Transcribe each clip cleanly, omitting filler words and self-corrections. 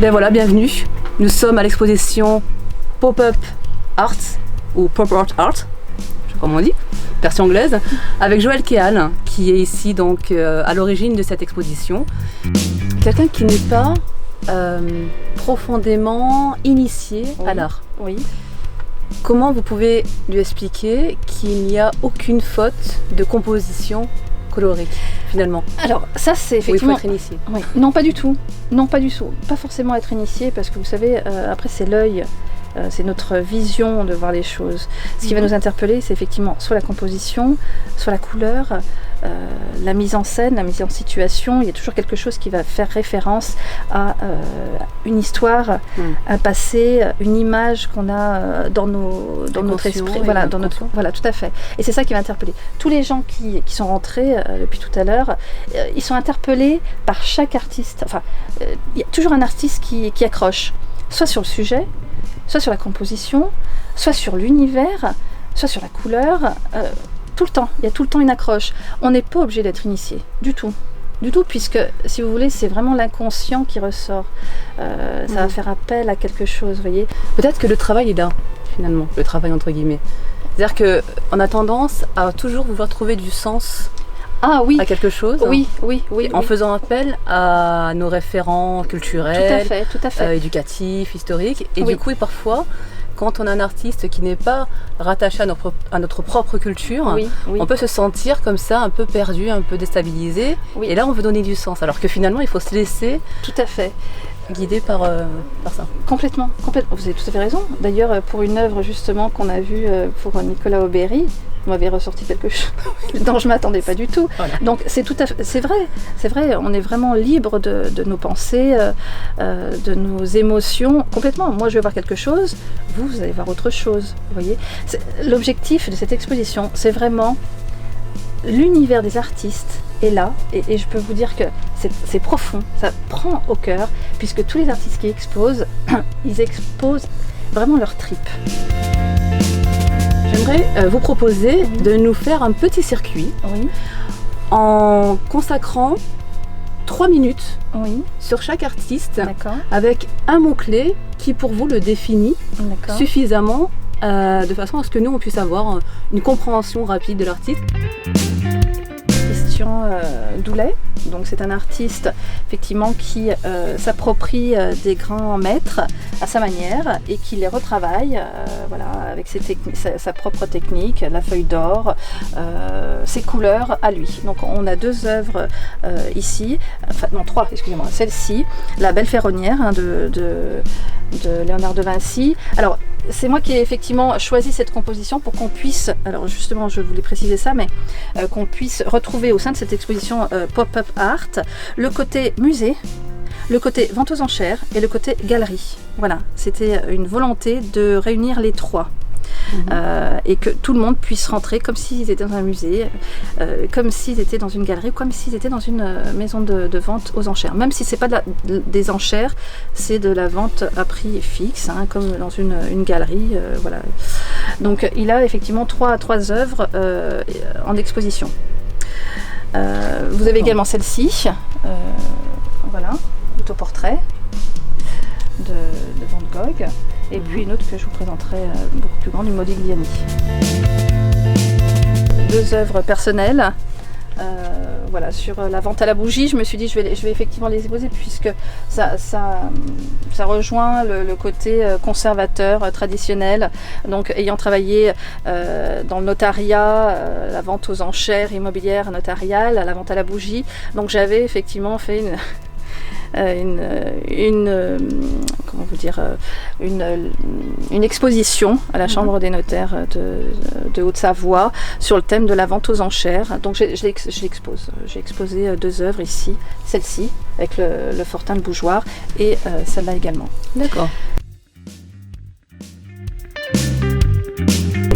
Ben voilà, bienvenue. Nous sommes à l'exposition Pop-Up Art, ou Pop-Art Art, je sais pas comment on dit, version anglaise, avec Joël Keal, qui est ici donc à l'origine de cette exposition. Quelqu'un qui n'est pas profondément initié à l'art. Oui. Comment vous pouvez lui expliquer qu'il n'y a aucune faute de composition colorique, finalement? Alors ça c'est effectivement... il faut être initié. Oui. Non pas du tout, non pas du tout. Pas forcément être initié parce que vous savez, après c'est l'œil, c'est notre vision de voir les choses. Ce qui va nous interpeller c'est effectivement soit la composition, soit la couleur, la mise en scène, la mise en situation. Il y a toujours quelque chose qui va faire référence à une histoire, un passé, une image qu'on a dans notre esprit, voilà, voilà, tout à fait. Et c'est ça qui va interpeller. Tous les gens qui sont rentrés depuis tout à l'heure, ils sont interpellés par chaque artiste. Enfin, il y a toujours un artiste qui accroche, soit sur le sujet, soit sur la composition, soit sur l'univers, soit sur la couleur. Tout le temps, il y a tout le temps une accroche. On n'est pas obligé d'être initié, du tout, puisque si vous voulez, c'est vraiment l'inconscient qui ressort. Ça va faire appel à quelque chose, vous voyez. Peut-être que le travail est là, finalement, le travail entre guillemets. C'est-à-dire qu'on a tendance à toujours vouloir trouver du sens à quelque chose. Oui. En faisant appel à nos référents culturels, tout à fait. Éducatifs, historiques. Et du coup, parfois, quand on a un artiste qui n'est pas rattaché à notre propre culture, on peut se sentir comme ça, un peu perdu, un peu déstabilisé. Et là, on veut donner du sens. Alors que finalement, il faut se laisser guider par ça. Complètement. Vous avez tout à fait raison. D'ailleurs, pour une œuvre justement qu'on a vue pour Nicolas Aubéry, vous m'avez ressorti quelque chose dont je ne m'attendais pas du tout. Voilà. Donc c'est vrai, on est vraiment libre de nos pensées, de nos émotions, complètement. Moi je vais voir quelque chose, vous allez voir autre chose, vous voyez. L'objectif de cette exposition, c'est vraiment l'univers des artistes est là, et je peux vous dire que c'est profond, ça prend au cœur, puisque tous les artistes qui exposent, ils exposent vraiment leur tripes. J'aimerais vous proposer de nous faire un petit circuit en consacrant 3 minutes sur chaque artiste avec un mot-clé qui pour vous le définit suffisamment de façon à ce que nous on puisse avoir une compréhension rapide de l'artiste. Christian Doulet, donc c'est un artiste effectivement qui s'approprie des grands maîtres à sa manière et qui les retravaille avec sa propre technique, la feuille d'or, ses couleurs à lui. Donc on a 2 œuvres ici, enfin non 3, excusez-moi, celle-ci, La Belle Ferronnière de Léonard de Vinci. Alors c'est moi qui ai effectivement choisi cette composition pour qu'on puisse, alors justement je voulais préciser ça, mais qu'on puisse retrouver au sein de cette exposition Pop-Up Art le côté musée, le côté vente aux enchères et le côté galerie. Voilà, c'était une volonté de réunir les 3. Et que tout le monde puisse rentrer comme s'ils étaient dans un musée, comme s'ils étaient dans une galerie, comme s'ils étaient dans une maison de vente aux enchères. Même si c'est pas des enchères, c'est de la vente à prix fixe, comme dans une galerie. Voilà. Donc il a effectivement 3 œuvres en exposition. Vous avez également celle-ci, autoportrait de Van Gogh. Et puis une autre que je vous présenterai beaucoup plus grande, du Modigliani. 2 œuvres personnelles. Sur la vente à la bougie, je me suis dit je vais effectivement les exposer puisque ça rejoint le côté conservateur, traditionnel. Donc ayant travaillé dans le notariat, la vente aux enchères immobilières notariale, la vente à la bougie, donc j'avais effectivement fait une exposition à la Chambre des notaires de Haute-Savoie sur le thème de la vente aux enchères. Donc je l'expose. J'ai exposé 2 œuvres ici, celle-ci avec le Fortin de Bougeoir et celle-là également. D'accord.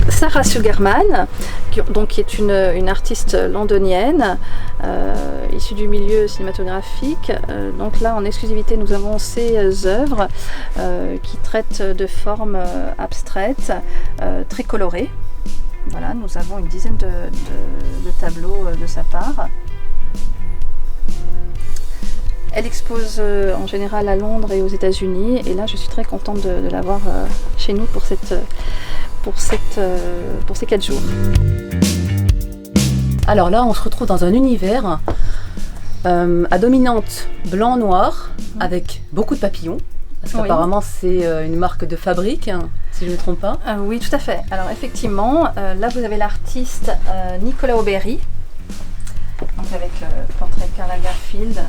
Sarah Sugarman, qui est une artiste londonienne, issue du milieu cinématographique. Donc là, en exclusivité, nous avons ces œuvres qui traitent de formes abstraites, très colorées. Voilà, nous avons une dizaine de tableaux de sa part. Elle expose en général à Londres et aux États-Unis. Et là, je suis très contente de l'avoir chez nous pour ces 4 jours. Alors là, on se retrouve dans un univers à dominante blanc-noir, avec beaucoup de papillons. Parce qu'apparemment, c'est une marque de fabrique, hein, si je ne me trompe pas. Oui, tout à fait. Alors effectivement, là, vous avez l'artiste Nicolas Aubéry, donc avec le portrait de Karl Lagerfeld,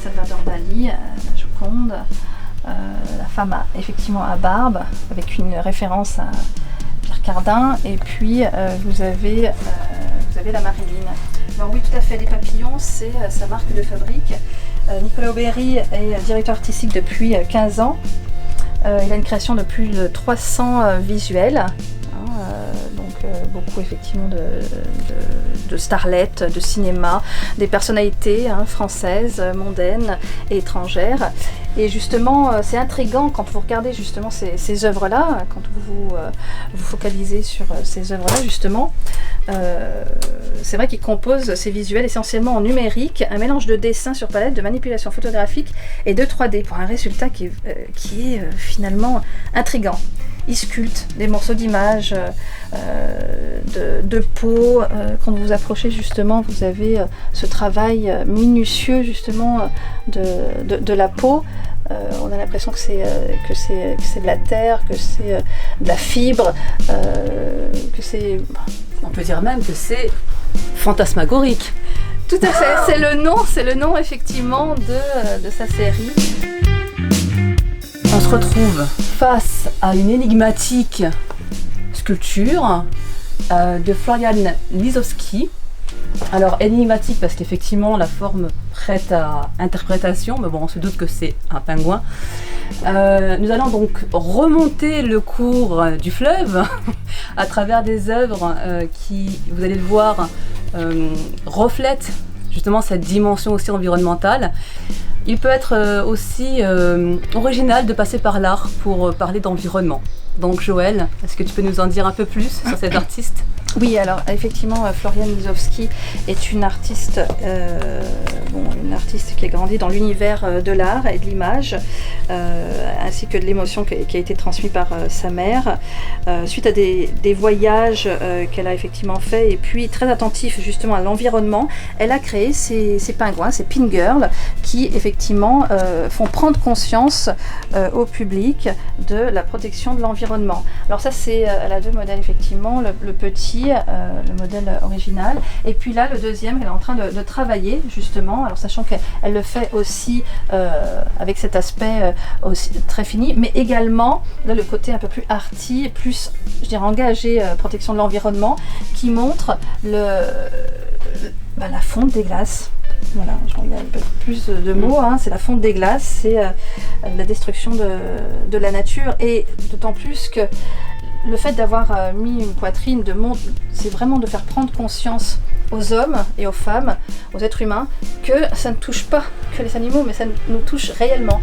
Salvador Dali, la Joconde, la femme effectivement à barbe, avec une référence à Pierre Cardin, et puis vous avez la Marilyn. Alors oui, tout à fait, les papillons, c'est sa marque de fabrique. Nicolas Aubéry est directeur artistique depuis 15 ans. Il a une création de plus de 300 visuels. Beaucoup effectivement de starlettes, de cinéma, des personnalités françaises, mondaines et étrangères. Et justement, c'est intriguant quand vous regardez justement ces œuvres-là, quand vous vous focalisez sur ces œuvres-là justement. C'est vrai qu'il compose ces visuels essentiellement en numérique, un mélange de dessin sur palette, de manipulation photographique et de 3D pour un résultat qui est finalement intriguant. Il sculpte des morceaux d'images, de peau. Quand vous vous approchez justement, vous avez ce travail minutieux justement de la peau. On a l'impression que c'est de la terre, que c'est de la fibre, que c'est... On peut dire même que c'est fantasmagorique. Tout à fait, c'est le nom effectivement de sa série. On se retrouve face à une énigmatique sculpture de Florian Lizowski. Alors énigmatique parce qu'effectivement la forme prête à interprétation, mais bon, on se doute que c'est un pingouin. Nous allons donc remonter le cours du fleuve à travers des œuvres qui, vous allez le voir, reflètent justement cette dimension aussi environnementale. Il peut être aussi original de passer par l'art pour parler d'environnement. Donc Joëlle, est-ce que tu peux nous en dire un peu plus sur cet artiste ? Oui, alors effectivement, Florian Lizowski est une artiste qui a grandi dans l'univers de l'art et de l'image, ainsi que de l'émotion qui a été transmise par sa mère, suite à des voyages qu'elle a effectivement fait, et puis très attentif justement à l'environnement, elle a créé ces pingouins, ces pin girls, qui effectivement font prendre conscience au public de la protection de l'environnement. Alors ça, elle a 2 modèles effectivement, le petit, le modèle original, et puis là le deuxième qu'elle est en train de travailler justement, alors sachant qu'elle le fait aussi avec cet aspect aussi très fini, mais également là, le côté un peu plus arty, plus je dirais engagé, protection de l'environnement, qui montre la fonte des glaces. Voilà, il y a un peu plus de mots, c'est la fonte des glaces, c'est la destruction de la nature, et d'autant plus que le fait d'avoir mis une poitrine de montre, c'est vraiment de faire prendre conscience aux hommes et aux femmes, aux êtres humains, que ça ne touche pas que les animaux, mais ça nous touche réellement.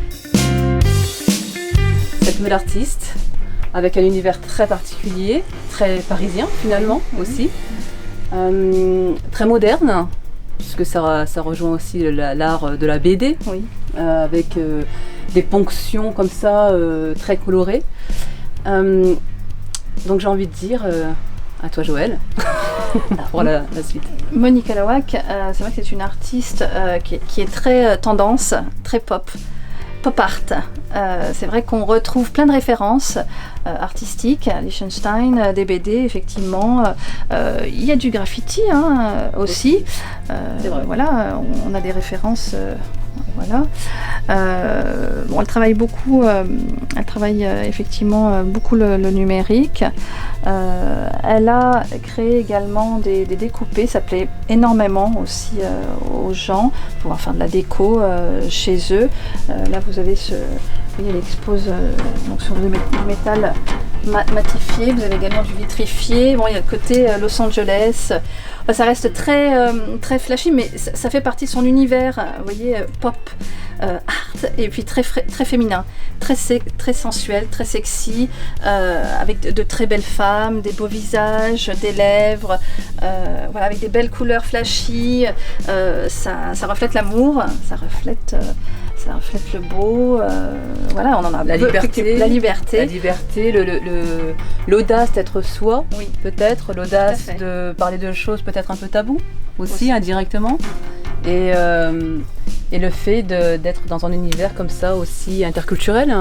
Cette nouvelle artiste, avec un univers très particulier, très parisien finalement aussi, très moderne, puisque ça rejoint aussi l'art de la BD, oui. Avec des ponctions comme ça, très colorées. Donc j'ai envie de dire à toi Joëlle pour la suite. Monica Lawak, c'est vrai que c'est une artiste qui est très tendance, très pop art. C'est vrai qu'on retrouve plein de références artistiques, Liechtenstein, des BD effectivement. Il y a du graffiti aussi. Voilà, on a des références. Voilà. Elle travaille beaucoup. Elle travaille effectivement beaucoup le numérique. Elle a créé également des découpés. Ça plaît énormément aussi aux gens pour pouvoir faire de la déco chez eux. Là, vous avez elle expose donc sur du métal matifié. Vous avez également du vitrifié. Bon, il y a le côté Los Angeles. Ça reste très flashy, mais ça fait partie de son univers, vous voyez, pop. art et puis très féminin, très sensuel, très sexy, avec de très belles femmes, des beaux visages, des lèvres, voilà, avec des belles couleurs flashy. Ça reflète l'amour, ça reflète le beau. Voilà, on en a la liberté, l'audace d'être soi, oui. Peut-être l'audace de parler de choses peut-être un peu taboues aussi. Indirectement. Et le fait d'être dans un univers comme ça aussi interculturel.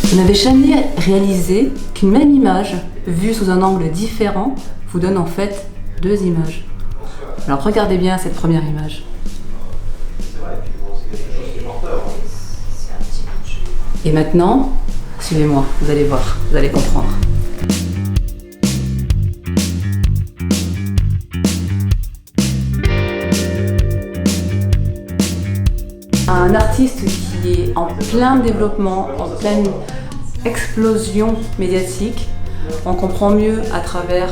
Vous n'avez jamais réalisé qu'une même image, vue sous un angle différent, vous donne en fait deux images. Alors regardez bien cette première image. Et maintenant, suivez-moi, vous allez voir, vous allez comprendre. Un artiste qui est en plein développement, en pleine explosion médiatique, on comprend mieux à travers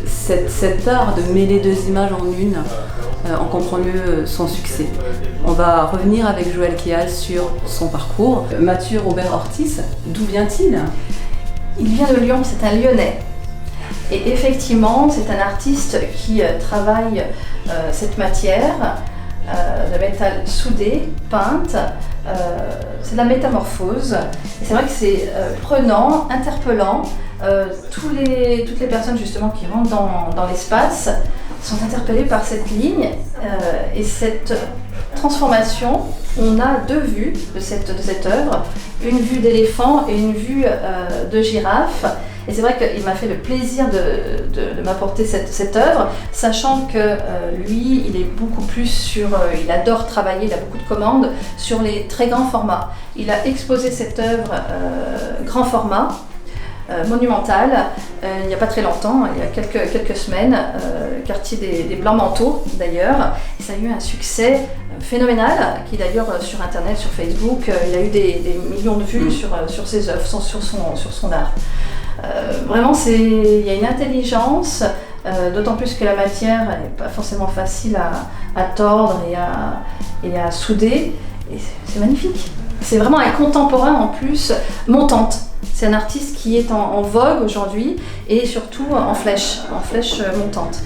cet art de mêler deux images en une, on comprend mieux son succès. On va revenir avec Joël Kéal sur son parcours. Mathieu Robert Ortiz, d'où vient-il ? Il vient de Lyon, c'est un Lyonnais. Et effectivement, c'est un artiste qui travaille cette matière de métal soudé, peinte. C'est de la métamorphose. Et c'est vrai que c'est prenant, interpellant. Toutes les personnes justement qui rentrent dans l'espace sont interpellées par cette ligne et cette transformation. On a deux vues de cette œuvre, une vue d'éléphant et une vue de girafe. Et c'est vrai qu'il m'a fait le plaisir de m'apporter cette œuvre, sachant que lui, il est beaucoup plus il adore travailler, il a beaucoup de commandes sur les très grands formats. Il a exposé cette œuvre grand format, monumentale, il n'y a pas très longtemps, il y a quelques semaines, quartier des Blancs Manteaux d'ailleurs, et ça a eu un succès phénoménal, qui d'ailleurs sur internet, sur Facebook, il a eu des millions de vues sur ses œuvres, sur son art. Vraiment, il y a une intelligence, d'autant plus que la matière n'est pas forcément facile à tordre et à souder, et c'est magnifique. C'est vraiment un contemporain en plus, montante. C'est un artiste qui est en vogue aujourd'hui et surtout en flèche montante.